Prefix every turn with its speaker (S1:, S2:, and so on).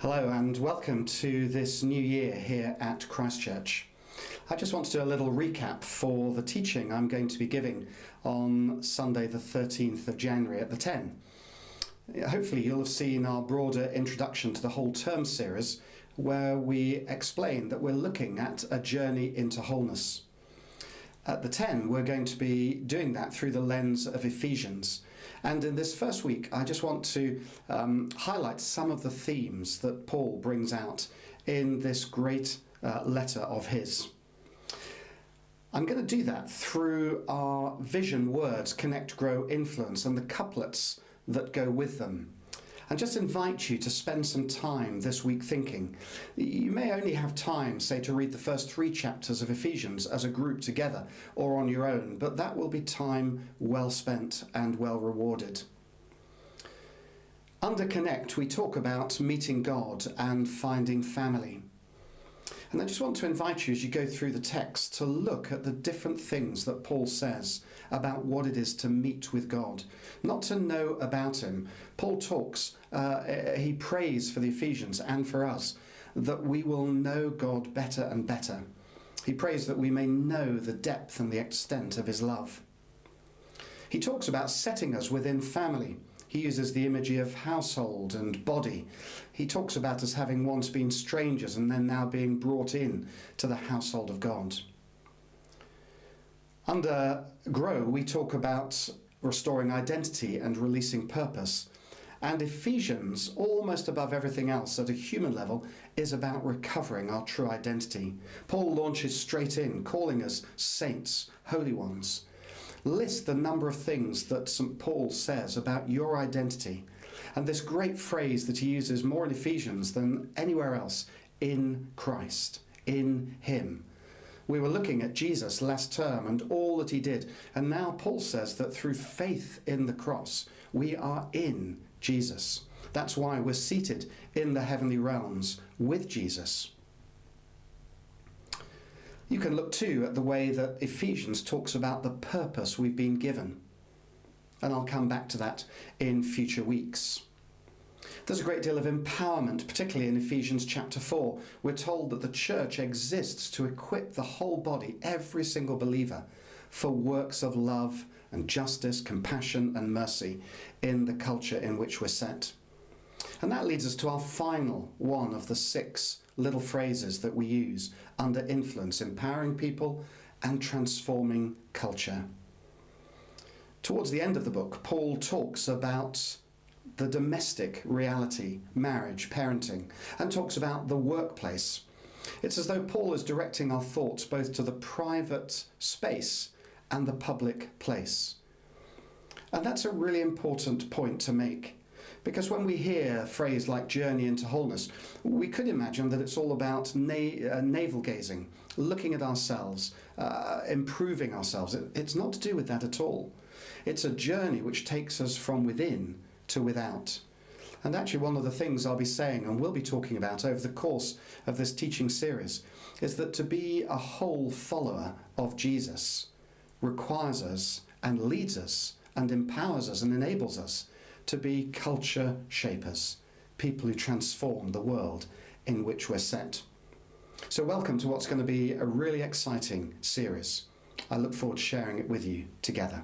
S1: Hello and welcome to this new year here at Christchurch. I just want to do a little recap for the teaching I'm going to be giving on Sunday the 13th of January at the 10. Hopefully you'll have seen our broader introduction to the whole term series where we explain that we're looking at a journey into wholeness. At the 10, we're going to be doing that through the lens of Ephesians. And in this first week, I just want to highlight some of the themes that Paul brings out in this great letter of his. I'm going to do that through our vision words, connect, grow, influence, and the couplets that go with them. And just invite you to spend some time this week thinking. You may only have time, say, to read the first 3 chapters of Ephesians as a group together or on your own, but that will be time well spent and well rewarded. Under Connect, we talk about meeting God and finding family. And I just want to invite you as you go through the text to look at the different things that Paul says about what it is to meet with God, not to know about him. Paul talks, he prays for the Ephesians and for us that we will know God better and better. He prays that we may know the depth and the extent of his love. He talks about setting us within family. He uses the imagery of household and body. He talks about us having once been strangers and then now being brought in to the household of God. Under Grow, we talk about restoring identity and releasing purpose. And Ephesians, almost above everything else at a human level, is about recovering our true identity. Paul launches straight in, calling us saints, holy ones. List the number of things that St. Paul says about your identity. And this great phrase that he uses more in Ephesians than anywhere else, in Christ, in him. We were looking at Jesus last term and all that he did. And now Paul says that through faith in the cross, we are in Jesus. That's why we're seated in the heavenly realms with Jesus. You can look too at the way that Ephesians talks about the purpose we've been given. And I'll come back to that in future weeks. There's a great deal of empowerment, particularly in Ephesians chapter 4. We're told that the church exists to equip the whole body, every single believer, for works of love and justice, compassion and mercy in the culture in which we're set. And that leads us to our final one of the 6 little phrases that we use under influence, empowering people and transforming culture. Towards the end of the book, Paul talks about the domestic reality, marriage, parenting, and talks about the workplace. It's as though Paul is directing our thoughts both to the private space and the public place. And that's a really important point to make. Because when we hear a phrase like journey into wholeness, we could imagine that it's all about navel gazing, looking at ourselves, improving ourselves. It's not to do with that at all. It's a journey which takes us from within to without. And actually one of the things I'll be saying and will be talking about over the course of this teaching series is that to be a whole follower of Jesus requires us and leads us and empowers us and enables us to be culture shapers, people who transform the world in which we're set. So welcome to what's going to be a really exciting series. I look forward to sharing it with you together.